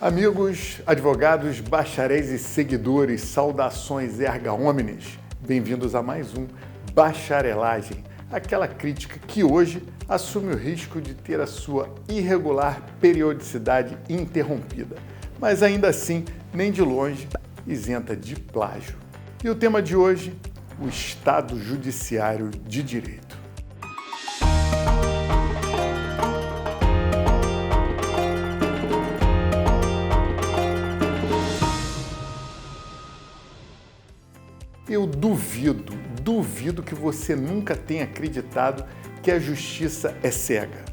Amigos, advogados, bacharéis e seguidores, saudações erga omnes. Bem-vindos a mais um Bacharelagem, aquela crítica que hoje assume o risco de ter a sua irregular periodicidade interrompida, mas ainda assim, nem de longe, isenta de plágio. E o tema de hoje, o Estado Judiciário de Direito. Eu duvido que você nunca tenha acreditado que a justiça é cega.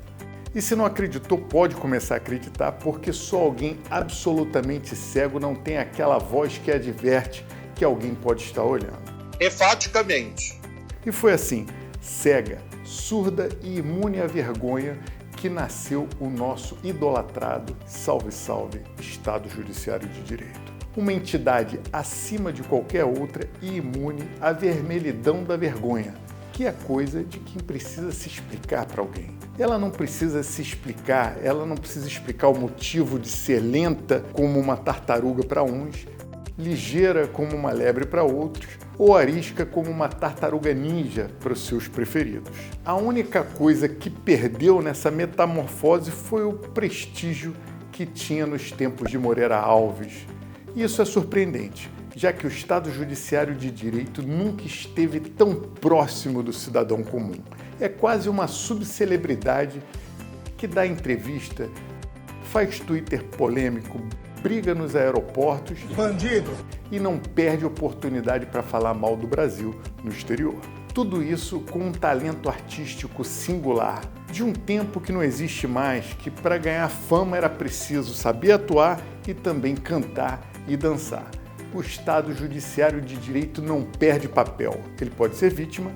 E se não acreditou, pode começar a acreditar, porque só alguém absolutamente cego não tem aquela voz que adverte que alguém pode estar olhando. Enfaticamente. E foi assim, cega, surda e imune à vergonha, que nasceu o nosso idolatrado, salve, Estado Judiciário de Direito. Uma entidade acima de qualquer outra e imune à vermelhidão da vergonha, que é coisa de quem precisa se explicar para alguém. Ela não precisa se explicar, ela não precisa explicar o motivo de ser lenta como uma tartaruga para uns, ligeira como uma lebre para outros, ou arisca como uma tartaruga ninja para os seus preferidos. A única coisa que perdeu nessa metamorfose foi o prestígio que tinha nos tempos de Moreira Alves. Isso é surpreendente, já que o Estado Judiciário de Direito nunca esteve tão próximo do cidadão comum. É quase uma subcelebridade que dá entrevista, faz Twitter polêmico, briga nos aeroportos, Bandido! E não perde oportunidade para falar mal do Brasil no exterior. Tudo isso com um talento artístico singular, de um tempo que não existe mais, que para ganhar fama era preciso saber atuar e também cantar e dançar. O Estado Judiciário de Direito não perde papel. Ele pode ser vítima,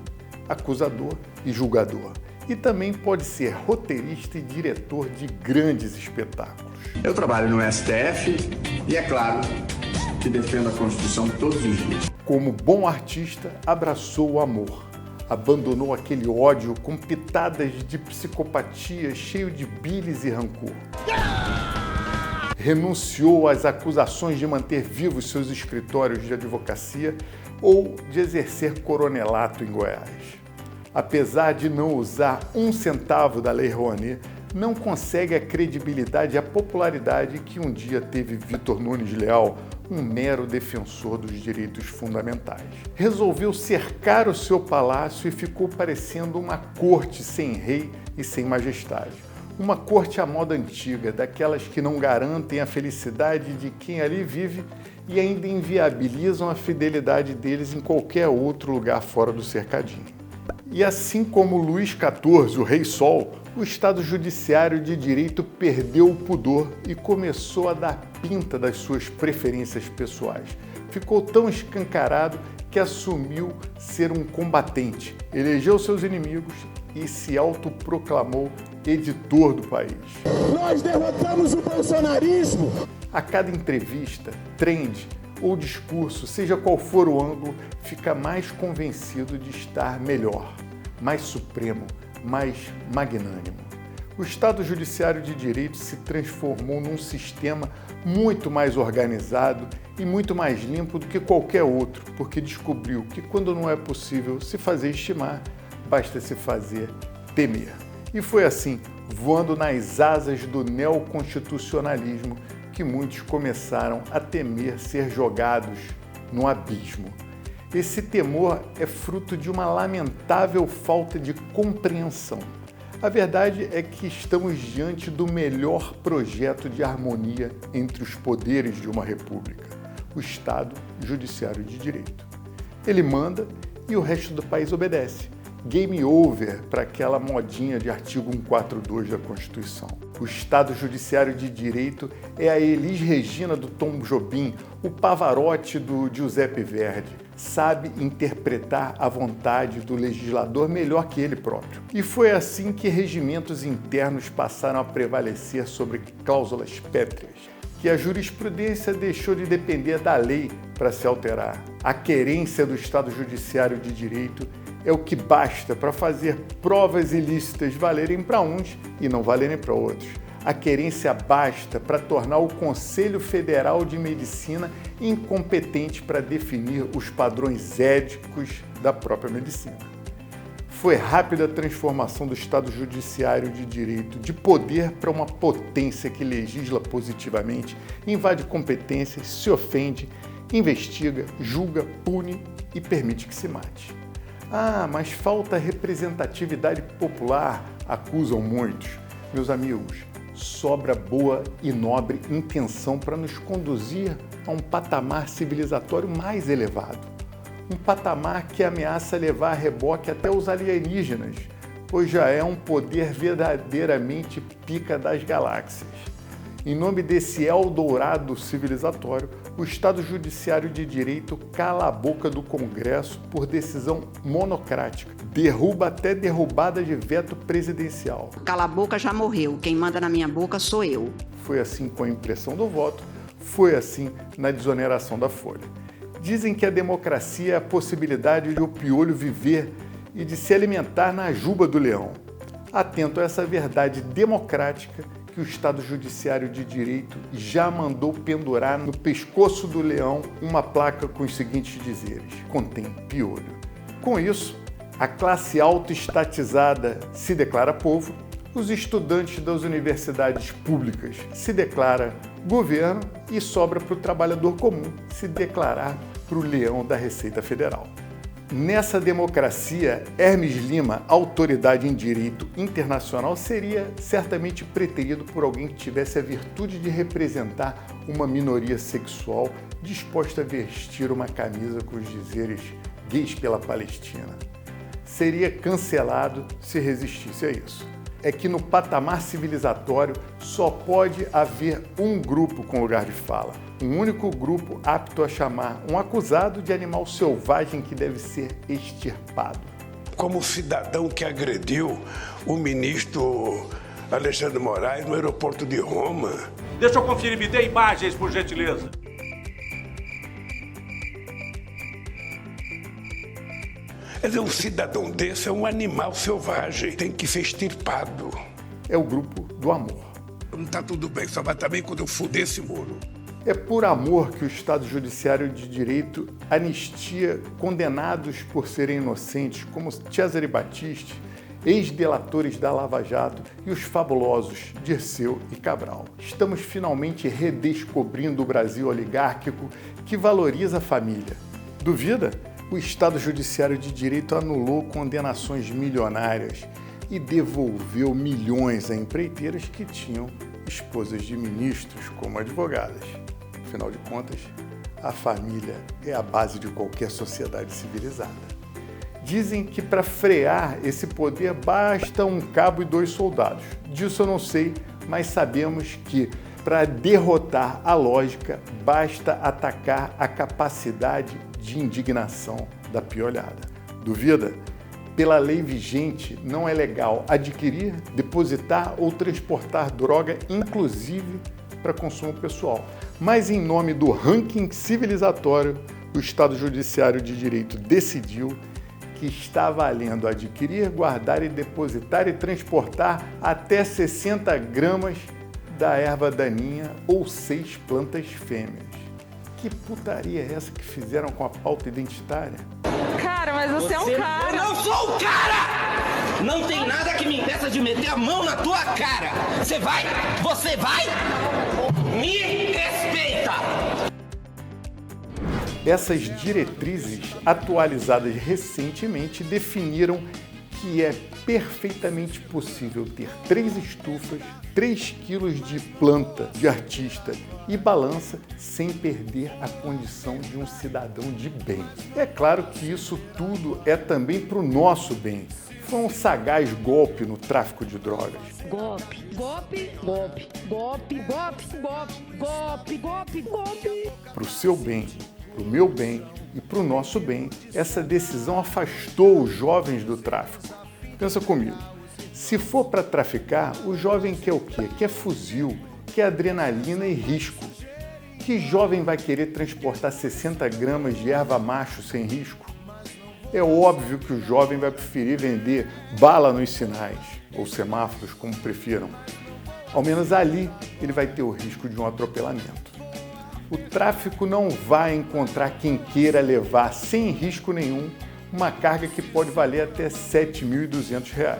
acusador e julgador. E também pode ser roteirista e diretor de grandes espetáculos. Eu trabalho no STF e, é claro, que defendo a Constituição todos os dias. Como bom artista, abraçou o amor. Abandonou aquele ódio com pitadas de psicopatia, cheio de bilis e rancor. Renunciou às acusações de manter vivos seus escritórios de advocacia ou de exercer coronelato em Goiás. Apesar de não usar um centavo da Lei Rouanet, não consegue a credibilidade e a popularidade que um dia teve Vitor Nunes Leal, um mero defensor dos direitos fundamentais. Resolveu cercar o seu palácio e ficou parecendo uma corte sem rei e sem majestade. Uma corte à moda antiga, daquelas que não garantem a felicidade de quem ali vive e ainda inviabilizam a fidelidade deles em qualquer outro lugar fora do cercadinho. E assim como Luís XIV, o Rei Sol, o Estado Judiciário de Direito perdeu o pudor e começou a dar pinta das suas preferências pessoais. Ficou tão escancarado que assumiu ser um combatente, elegeu seus inimigos e se autoproclamou editor do país. Nós derrotamos o bolsonarismo! A cada entrevista, trend ou discurso, seja qual for o ângulo, fica mais convencido de estar melhor, mais supremo, mais magnânimo. O Estado Judiciário de Direito se transformou num sistema muito mais organizado e muito mais limpo do que qualquer outro, porque descobriu que quando não é possível se fazer estimar, basta se fazer temer. E foi assim, voando nas asas do neoconstitucionalismo, que muitos começaram a temer ser jogados no abismo. Esse temor é fruto de uma lamentável falta de compreensão. A verdade é que estamos diante do melhor projeto de harmonia entre os poderes de uma república, o Estado Judiciário de Direito. Ele manda e o resto do país obedece. Game over para aquela modinha de artigo 142 da Constituição. O Estado Judiciário de Direito é a Elis Regina do Tom Jobim, o Pavarotti do Giuseppe Verdi. Sabe interpretar a vontade do legislador melhor que ele próprio. E foi assim que regimentos internos passaram a prevalecer sobre cláusulas pétreas, que a jurisprudência deixou de depender da lei para se alterar. A querência do Estado Judiciário de Direito é o que basta para fazer provas ilícitas valerem para uns e não valerem para outros. A querência basta para tornar o Conselho Federal de Medicina incompetente para definir os padrões éticos da própria medicina. Foi rápida a transformação do Estado Judiciário de Direito de poder para uma potência que legisla positivamente, invade competências, se ofende, investiga, julga, pune e permite que se mate. Ah, mas falta representatividade popular, acusam muitos. Meus amigos, sobra boa e nobre intenção para nos conduzir a um patamar civilizatório mais elevado. Um patamar que ameaça levar a reboque até os alienígenas, pois já é um poder verdadeiramente pica das galáxias. Em nome desse Eldorado civilizatório, o Estado Judiciário de Direito cala a boca do Congresso por decisão monocrática, derruba até derrubada de veto presidencial. Cala a boca já morreu, quem manda na minha boca sou eu. Foi assim com a impressão do voto, foi assim na desoneração da folha. Dizem que a democracia é a possibilidade de o piolho viver e de se alimentar na juba do leão. Atento a essa verdade democrática que o Estado Judiciário de Direito já mandou pendurar no pescoço do leão uma placa com os seguintes dizeres: contém piolho. Com isso, a classe autoestatizada se declara povo, os estudantes das universidades públicas se declaram governo e sobra para o trabalhador comum se declarar para o leão da Receita Federal. Nessa democracia, Hermes Lima, autoridade em direito internacional, seria certamente preterido por alguém que tivesse a virtude de representar uma minoria sexual disposta a vestir uma camisa com os dizeres gays pela Palestina. Seria cancelado se resistisse a isso. É que no patamar civilizatório só pode haver um grupo com lugar de fala, um único grupo apto a chamar um acusado de animal selvagem que deve ser extirpado. Como cidadão que agrediu o ministro Alexandre Moraes no aeroporto de Roma. Deixa eu conferir, me dê imagens, por gentileza. Quer dizer, um cidadão desse é um animal selvagem, tem que ser extirpado. É o grupo do amor. Não tá tudo bem, só vai estar bem quando eu fuder esse muro. É por amor que o Estado Judiciário de Direito anistia condenados por serem inocentes, como Cesare Battisti, ex-delatores da Lava Jato e os fabulosos Dirceu e Cabral. Estamos finalmente redescobrindo o Brasil oligárquico que valoriza a família. Duvida? O Estado Judiciário de Direito anulou condenações milionárias e devolveu milhões a empreiteiras que tinham esposas de ministros como advogadas. Afinal de contas, a família é a base de qualquer sociedade civilizada. Dizem que para frear esse poder basta um cabo e 2 soldados. Disso eu não sei, mas sabemos que para derrotar a lógica basta atacar a capacidade de indignação da piolhada. Duvida? Pela lei vigente, não é legal adquirir, depositar ou transportar droga, inclusive para consumo pessoal. Mas, em nome do ranking civilizatório, o Estado Judiciário de Direito decidiu que está valendo adquirir, guardar e depositar e transportar até 60 gramas da erva daninha ou 6 plantas fêmeas. Que putaria é essa que fizeram com a pauta identitária? Cara, mas você é um cara. Eu não sou um cara! Não tem nada que me impeça de meter a mão na tua cara. Você vai? Você vai? Me respeita! Essas diretrizes, atualizadas recentemente, definiram que é perfeitamente possível ter 3 estufas, 3 quilos de planta de artista e balança sem perder a condição de um cidadão de bem. É claro que isso tudo é também para o nosso bem. Foi um sagaz golpe no tráfico de drogas. Golpe, golpe, golpe, golpe, golpe, golpe, golpe, golpe, golpe. Para o seu bem, para o meu bem e para o nosso bem, essa decisão afastou os jovens do tráfico. Pensa comigo, se for para traficar, o jovem quer o quê? Quer fuzil, quer adrenalina e risco. Que jovem vai querer transportar 60 gramas de erva macho sem risco? É óbvio que o jovem vai preferir vender bala nos sinais, ou semáforos, como prefiram. Ao menos ali ele vai ter o risco de um atropelamento. O tráfico não vai encontrar quem queira levar sem risco nenhum uma carga que pode valer até R$ 7.200.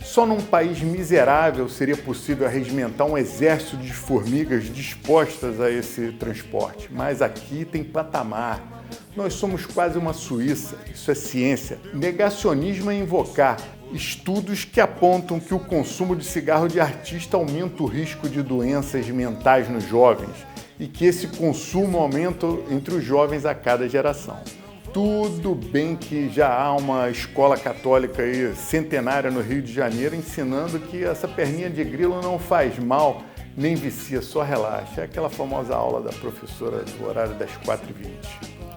Só num país miserável seria possível arregimentar um exército de formigas dispostas a esse transporte. Mas aqui tem patamar. Nós somos quase uma Suíça, isso é ciência. Negacionismo é invocar estudos que apontam que o consumo de cigarro de artista aumenta o risco de doenças mentais nos jovens e que esse consumo aumenta entre os jovens a cada geração. Tudo bem que já há uma escola católica aí, centenária no Rio de Janeiro ensinando que essa perninha de grilo não faz mal, nem vicia, só relaxa. É aquela famosa aula da professora do horário das 4h20.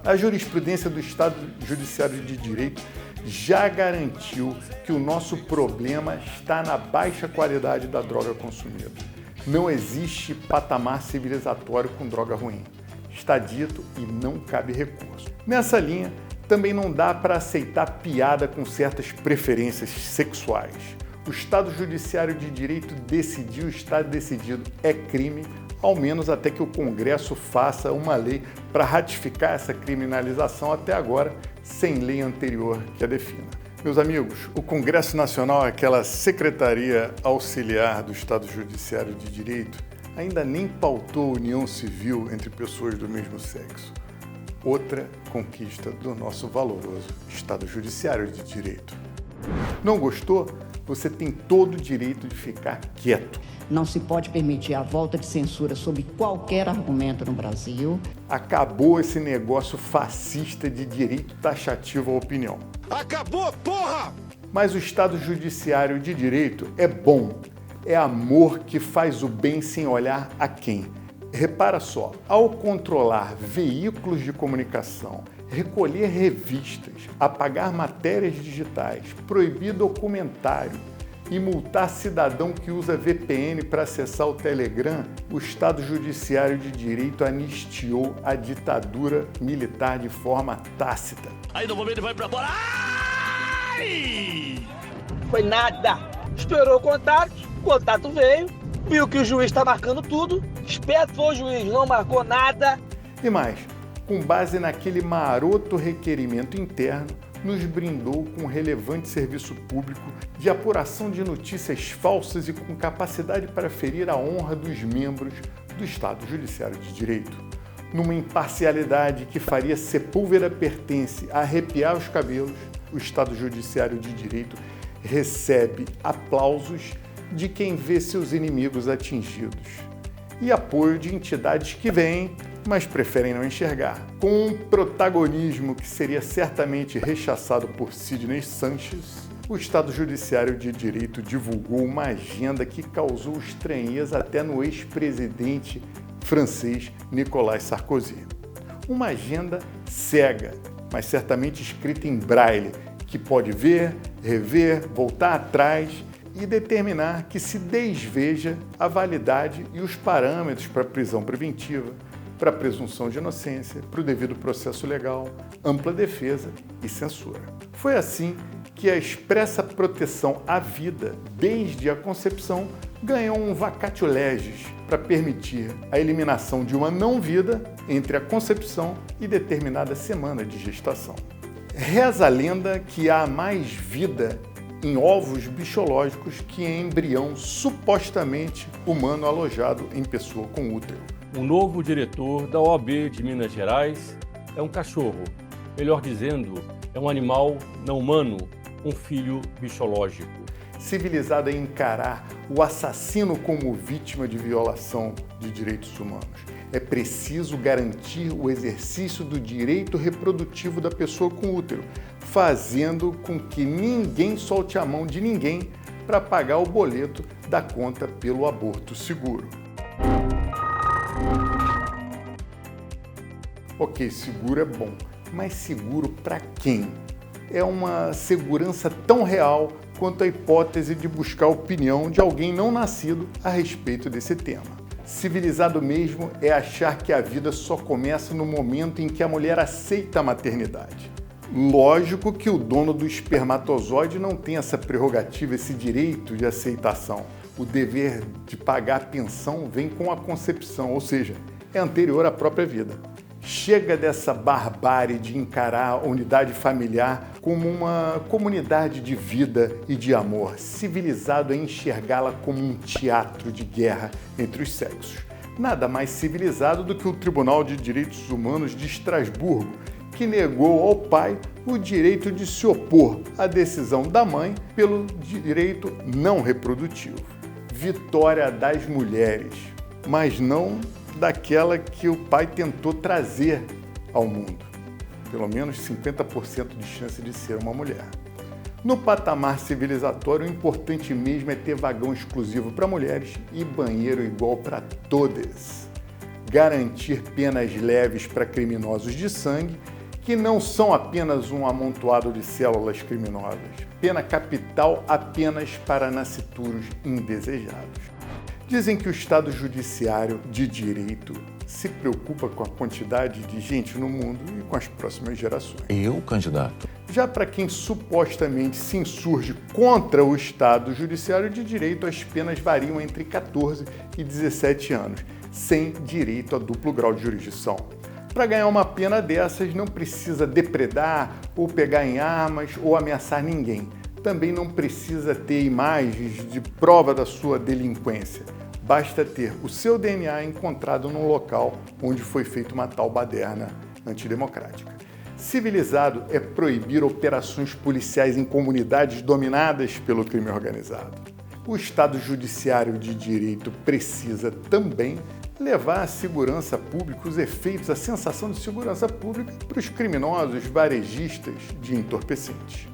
A jurisprudência do Estado Judiciário de Direito já garantiu que o nosso problema está na baixa qualidade da droga consumida. Não existe patamar civilizatório com droga ruim. Está dito e não cabe recurso. Nessa linha, também não dá para aceitar piada com certas preferências sexuais. O Estado Judiciário de Direito decidiu, está decidido, é crime, ao menos até que o Congresso faça uma lei para ratificar essa criminalização, até agora sem lei anterior que a defina. Meus amigos, o Congresso Nacional, aquela secretaria auxiliar do Estado Judiciário de Direito, ainda nem pautou união civil entre pessoas do mesmo sexo. Outra conquista do nosso valoroso Estado Judiciário de Direito. Não gostou? Você tem todo o direito de ficar quieto. Não se pode permitir a volta de censura sob qualquer argumento no Brasil. Acabou esse negócio fascista de direito taxativo à opinião. Acabou, porra! Mas o Estado Judiciário de Direito é bom. É amor que faz o bem sem olhar a quem. Repara só, ao controlar veículos de comunicação, recolher revistas, apagar matérias digitais, proibir documentário e multar cidadão que usa VPN para acessar o Telegram, o Estado Judiciário de Direito anistiou a ditadura militar de forma tácita. Aí no momento vai pra fora. Ai! Foi nada. Esperou o contato veio, viu que o juiz está marcando tudo, esperto foi o juiz, não marcou nada. E mais, com base naquele maroto requerimento interno, nos brindou com um relevante serviço público de apuração de notícias falsas e com capacidade para ferir a honra dos membros do Estado Judiciário de Direito. Numa imparcialidade que faria Sepúlveda Pertence arrepiar os cabelos, o Estado Judiciário de Direito recebe aplausos de quem vê seus inimigos atingidos e apoio de entidades que veem, mas preferem não enxergar. Com um protagonismo que seria certamente rechaçado por Sidney Sanches, o Estado Judiciário de Direito divulgou uma agenda que causou estranheza até no ex-presidente francês Nicolas Sarkozy. Uma agenda cega, mas certamente escrita em braille, que pode ver, rever, voltar atrás e determinar que se desveja a validade e os parâmetros para prisão preventiva, para presunção de inocência, para o devido processo legal, ampla defesa e censura. Foi assim que a expressa proteção à vida, desde a concepção, ganhou um vacatio legis para permitir a eliminação de uma não-vida entre a concepção e determinada semana de gestação. Reza a lenda que há mais vida em ovos biológicos que em embrião supostamente humano alojado em pessoa com útero. O novo diretor da OAB de Minas Gerais é um cachorro, melhor dizendo, é um animal não humano, um filho biológico. Civilizado a encarar o assassino como vítima de violação de direitos humanos. É preciso garantir o exercício do direito reprodutivo da pessoa com útero, fazendo com que ninguém solte a mão de ninguém para pagar o boleto da conta pelo aborto seguro. Ok, seguro é bom, mas seguro para quem? É uma segurança tão real quanto a hipótese de buscar a opinião de alguém não nascido a respeito desse tema. Civilizado mesmo é achar que a vida só começa no momento em que a mulher aceita a maternidade. Lógico que o dono do espermatozoide não tem essa prerrogativa, esse direito de aceitação. o dever de pagar pensão vem com a concepção, ou seja, é anterior à própria vida. Chega dessa barbárie de encarar a unidade familiar como uma comunidade de vida e de amor, civilizado a enxergá-la como um teatro de guerra entre os sexos. Nada mais civilizado do que o Tribunal de Direitos Humanos de Estrasburgo, que negou ao pai o direito de se opor à decisão da mãe pelo direito não reprodutivo. Vitória das mulheres, mas não daquela que o pai tentou trazer ao mundo. Pelo menos 50% de chance de ser uma mulher. No patamar civilizatório, o importante mesmo é ter vagão exclusivo para mulheres e banheiro igual para todas. Garantir penas leves para criminosos de sangue, que não são apenas um amontoado de células criminosas. Pena capital apenas para nascituros indesejados. Dizem que o Estado Judiciário de Direito se preocupa com a quantidade de gente no mundo e com as próximas gerações. Eu, candidato? Já para quem supostamente se insurge contra o Estado Judiciário de Direito, as penas variam entre 14 e 17 anos, sem direito a duplo grau de jurisdição. Para ganhar uma pena dessas, não precisa depredar ou pegar em armas ou ameaçar ninguém. Também não precisa ter imagens de prova da sua delinquência. Basta ter o seu DNA encontrado num local onde foi feita uma tal baderna antidemocrática. Civilizado é proibir operações policiais em comunidades dominadas pelo crime organizado. O Estado Judiciário de Direito precisa também levar à segurança pública os efeitos, a sensação de segurança pública para os criminosos varejistas de entorpecentes.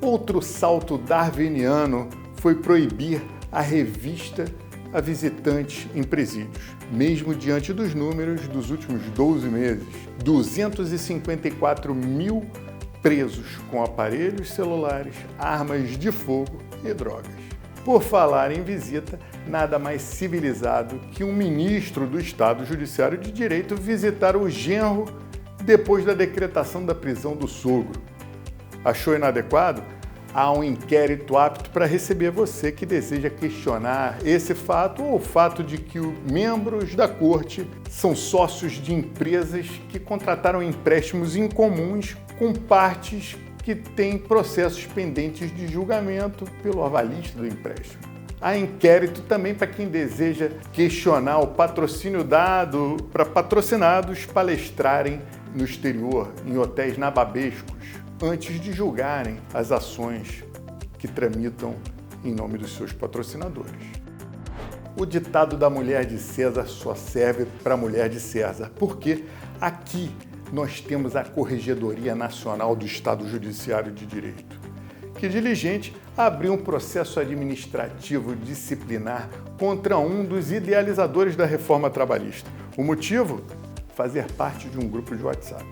Outro salto darwiniano foi proibir a revista a visitantes em presídios. Mesmo diante dos números dos últimos 12 meses, 254 mil presos com aparelhos celulares, armas de fogo e drogas. Por falar em visita, nada mais civilizado que um ministro do Estado Judiciário de Direito visitar o genro depois da decretação da prisão do sogro. Achou inadequado? Há um inquérito apto para receber você que deseja questionar esse fato ou o fato de que os membros da corte são sócios de empresas que contrataram empréstimos incomuns com partes que têm processos pendentes de julgamento pelo avalista do empréstimo. Há inquérito também para quem deseja questionar o patrocínio dado para patrocinados palestrarem no exterior, em hotéis nababescos, antes de julgarem as ações que tramitam em nome dos seus patrocinadores. O ditado da mulher de César só serve para a mulher de César, porque aqui nós temos a Corregedoria Nacional do Estado Judiciário de Direito, que diligente abriu um processo administrativo disciplinar contra um dos idealizadores da reforma trabalhista. O motivo? Fazer parte de um grupo de WhatsApp.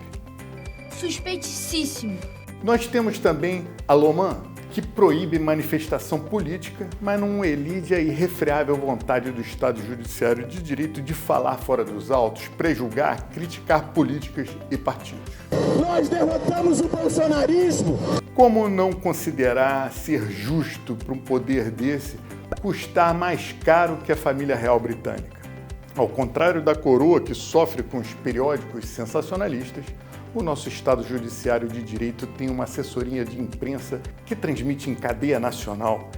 Suspeitíssimo. Nós temos também a Loman, que proíbe manifestação política, mas não elide a irrefreável vontade do Estado Judiciário de Direito de falar fora dos autos, prejulgar, criticar políticas e partidos. Nós derrotamos o bolsonarismo! Como não considerar ser justo para um poder desse custar mais caro que a família real britânica? Ao contrário da coroa, que sofre com os periódicos sensacionalistas, o nosso Estado Judiciário de Direito tem uma assessoria de imprensa que transmite em cadeia nacional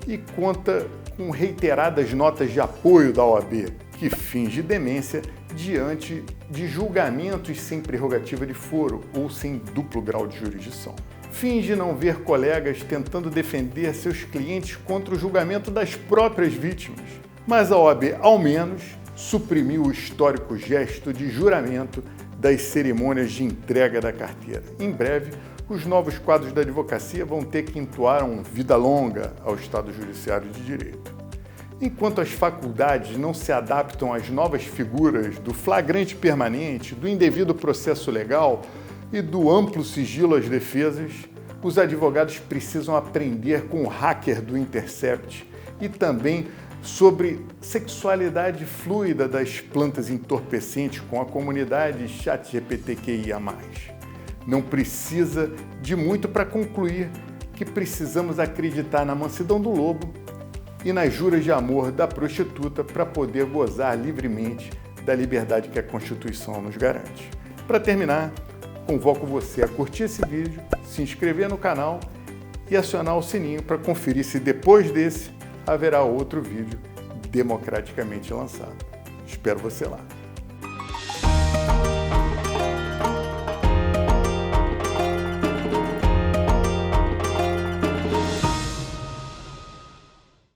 e conta com reiteradas notas de apoio da OAB, que finge demência diante de julgamentos sem prerrogativa de foro ou sem duplo grau de jurisdição. Finge não ver colegas tentando defender seus clientes contra o julgamento das próprias vítimas. Mas a OAB, ao menos, suprimiu o histórico gesto de juramento das cerimônias de entrega da carteira. Em breve, os novos quadros da advocacia vão ter que entoar uma vida longa ao Estado Judiciário de Direito. Enquanto as faculdades não se adaptam às novas figuras do flagrante permanente, do indevido processo legal e do amplo sigilo às defesas, os advogados precisam aprender com o hacker do Intercept e também sobre sexualidade fluida das plantas entorpecentes com a comunidade ChatGPTQIA+. Não precisa de muito para concluir que precisamos acreditar na mansidão do lobo e nas juras de amor da prostituta para poder gozar livremente da liberdade que a Constituição nos garante. Para terminar, convoco você a curtir esse vídeo, se inscrever no canal e acionar o sininho para conferir se depois desse haverá outro vídeo democraticamente lançado. Espero você lá.